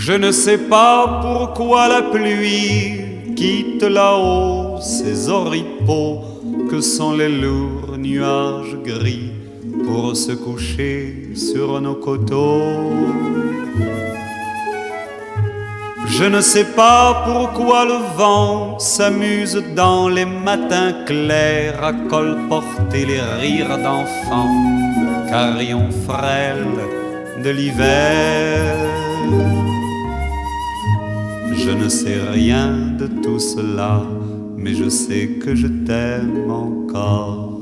Je ne sais pas pourquoi la pluie quitte là-haut ces oripeaux que sont les lourds nuages gris pour se coucher sur nos coteaux. Je ne sais pas pourquoi le vent s'amuse dans les matins clairs à colporter les rires d'enfants, carillons frêles de l'hiver. Je ne sais rien de tout cela, mais je sais que je t'aime encore.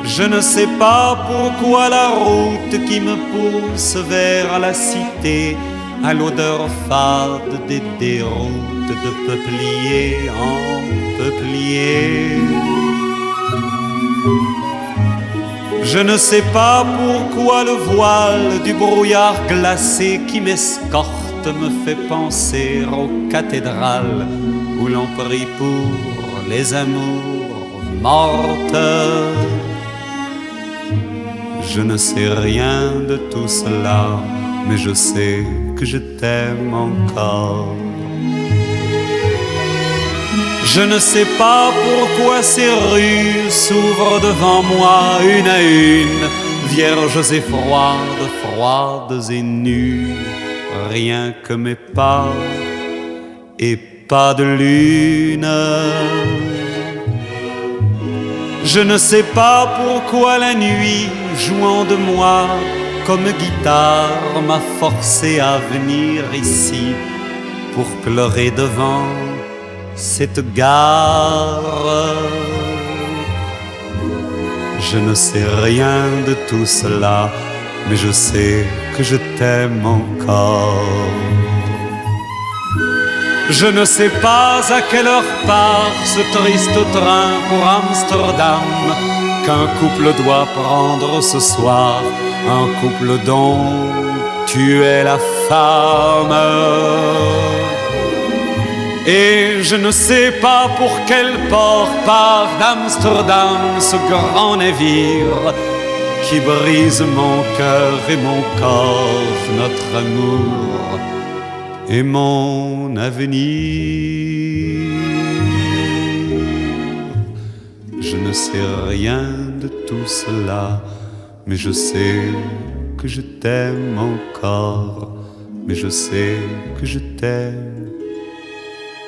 Je ne sais pas pourquoi la route qui me pousse vers la cité a l'odeur fade des déroutes de peuplier en peuplier. Je ne sais pas pourquoi le voile du brouillard glacé qui m'escorte me fait penser aux cathédrales où l'on prie pour les amours mortes. Je ne sais rien de tout cela, mais je sais que je t'aime encore. Je ne sais pas pourquoi ces rues s'ouvrent devant moi une à une, vierges et froides, froides et nues, rien que mes pas et pas de lune. Je ne sais pas pourquoi la nuit, jouant de moi comme guitare, m'a forcé à venir ici pour pleurer devant cette gare. Je ne sais rien de tout cela, mais je sais que je t'aime encore. Je ne sais pas à quelle heure part ce triste train pour Amsterdam qu'un couple doit prendre ce soir, un couple dont tu es la femme. Et je ne sais pas pour quel port part d'Amsterdam ce grand navire qui brise mon cœur et mon corps, notre amour et mon avenir. Je ne sais rien de tout cela, mais je sais que je t'aime encore, mais je sais que je t'aime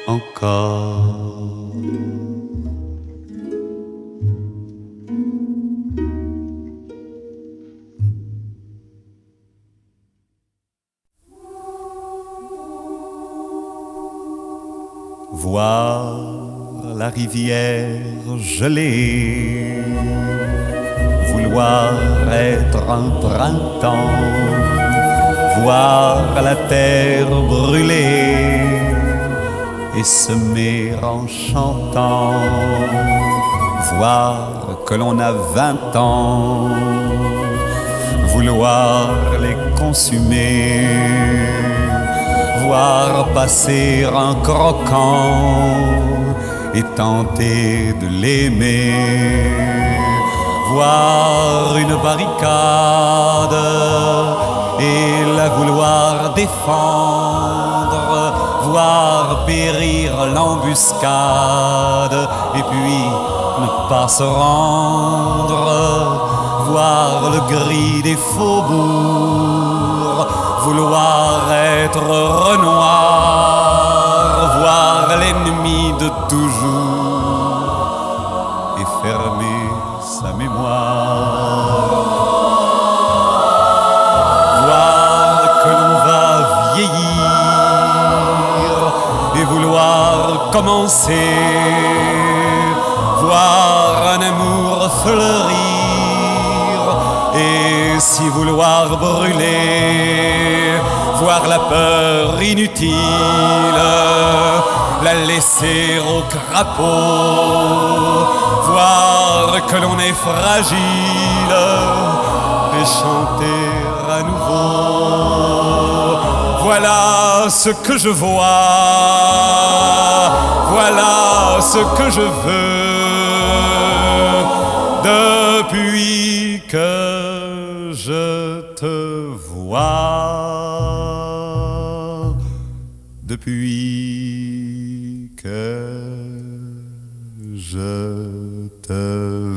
encore. Voir la rivière gelée, vouloir être un printemps, voir la terre brûler et semer en chantant, voir que l'on a 20 ans, vouloir les consumer, voir passer un croquant et tenter de l'aimer, voir une barricade et la vouloir défendre, voir périr l'embuscade et puis ne pas se rendre, voir le gris des faubourgs, vouloir être Renoir, voir l'ennemi de toujours et fermer sa mémoire, voir que l'on va vieillir et vouloir commencer, voir un amour fleurir et si vouloir brûler, voir la peur inutile, la laisser au crapaud, voir que l'on est fragile et chanter à nouveau. Voilà ce que je vois, voilà ce que je veux depuis que je te vois. Je te veux.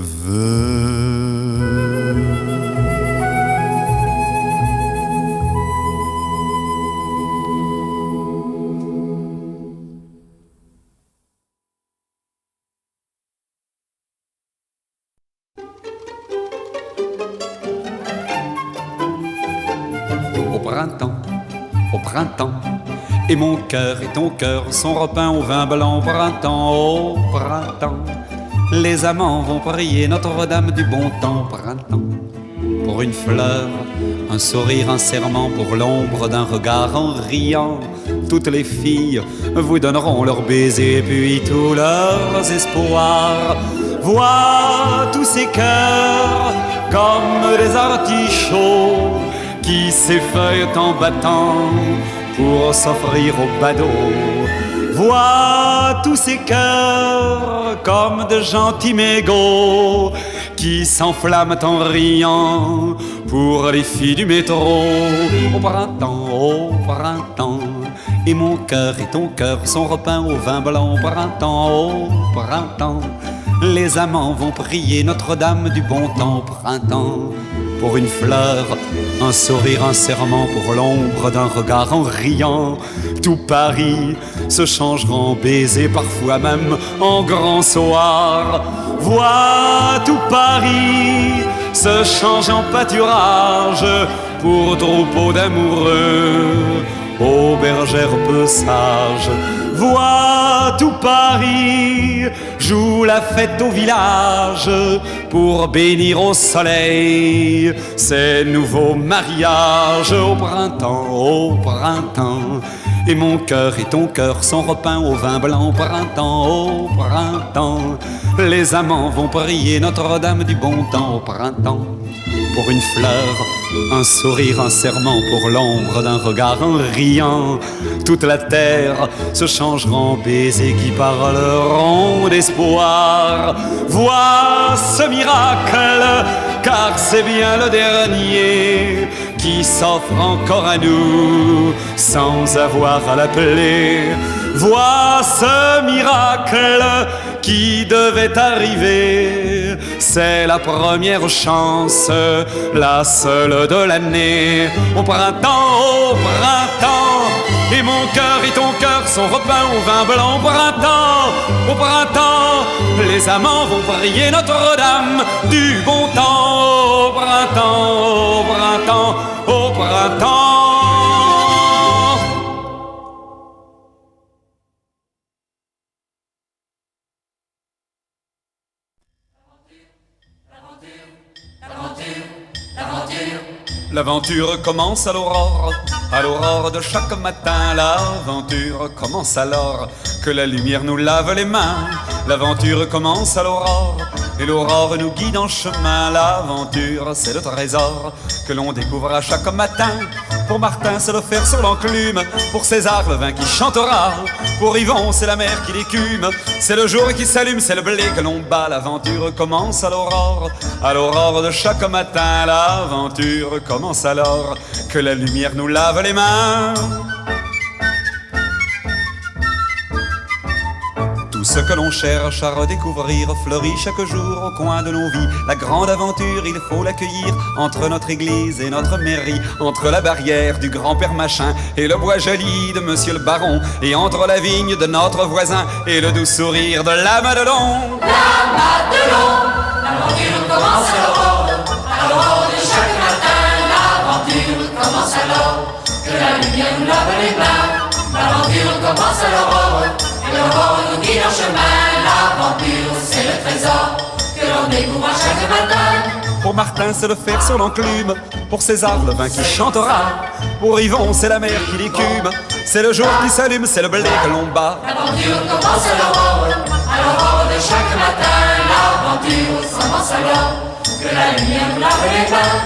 Au printemps, et mon cœur et ton cœur sont repeints au vin blanc. Au printemps, les amants vont prier Notre-Dame du bon temps. Printemps, pour une fleur, un sourire, un serment, pour l'ombre d'un regard en riant. Toutes les filles vous donneront leurs baisers, puis tous leurs espoirs. Vois tous ces cœurs comme des artichauts qui s'effeuillent en battant pour s'offrir au badaud. Vois tous ces cœurs comme de gentils mégots qui s'enflamment en riant pour les filles du métro. Au printemps, et mon cœur et ton cœur sont repeints au vin blanc. Au printemps, les amants vont prier Notre-Dame du bon temps. Au printemps, pour une fleur, un sourire, un serment, pour l'ombre d'un regard en riant. Tout Paris se changera en baiser, parfois même en grand soir. Vois tout Paris se change en pâturage pour troupeau d'amoureux, aux bergères peu sages. Vois tout Paris joue la fête au village pour bénir au soleil ces nouveaux mariages. Au printemps, et mon cœur et ton cœur sont repeints au vin blanc. Au printemps, les amants vont prier Notre-Dame du bon temps. Au printemps, pour une fleur, un sourire, un serment, pour l'ombre d'un regard en riant. Toute la terre se changera en baisers qui parleront d'espoir. Vois ce miracle, car c'est bien le dernier qui s'offre encore à nous sans avoir à l'appeler. Vois ce miracle qui devait arriver, c'est la première chance, la seule de l'année. Au printemps, et mon cœur et ton cœur sont repeints au vin blanc. Au printemps, les amants vont prier Notre-Dame du bon temps. Au printemps, au printemps. L'aventure commence à l'aurore de chaque matin. L'aventure commence alors que la lumière nous lave les mains. L'aventure commence à l'aurore et l'aurore nous guide en chemin. L'aventure, c'est le trésor que l'on découvre à chaque matin. Pour Martin, c'est le fer sur l'enclume. Pour César, le vin qui chantera. Pour Yvon, c'est la mer qui l'écume. C'est le jour qui s'allume, c'est le blé que l'on bat. L'aventure commence à l'aurore de chaque matin. L'aventure commence alors que la lumière nous lave les mains. Tout ce que l'on cherche à redécouvrir fleurit chaque jour au coin de nos vies. La grande aventure, il faut l'accueillir entre notre église et notre mairie, entre la barrière du grand-père Machin et le bois joli de monsieur le baron, et entre la vigne de notre voisin et le doux sourire de la Madelon. La Madelon, l'aventure commence à l'aurore de chaque matin. L'aventure commence alors que la lumière nous lave les mains. L'aventure commence à l'aurore et l'aurore nous guide en chemin. L'aventure, c'est le trésor que l'on découvre à chaque matin. Pour Martin, c'est le fer sur l'enclume. Pour César, le vin qui chantera. Pour Yvon, c'est la mer qui l'écume. C'est le jour qui s'allume, c'est le blé que l'on bat. L'aventure commence à l'aurore de chaque matin. L'aventure commence alors que la lumière nous lave les mains.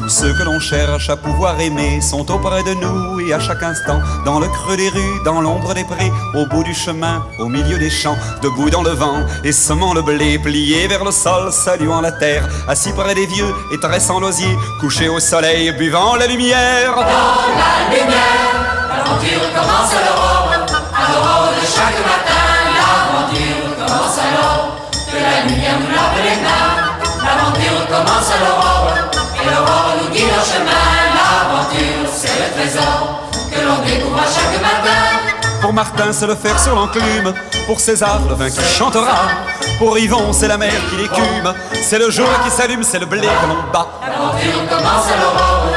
Ceux que l'on cherche à pouvoir aimer sont auprès de nous et à chaque instant, dans le creux des rues, dans l'ombre des prés, au bout du chemin, au milieu des champs, debout dans le vent et semant le blé, plié vers le sol, saluant la terre, assis près des vieux et tressant l'osier, couché au soleil, buvant la lumière. Dans la lumière, l'aventure commence à l'aurore trésors que l'on découvre à chaque matin. Pour Martin, c'est le fer sur l'enclume. Pour César, le vin qui chantera. Pour Yvon, c'est la mer qui l'écume. C'est le jour qui s'allume, c'est le blé que l'on bat. L'aventure commence à l'aurore.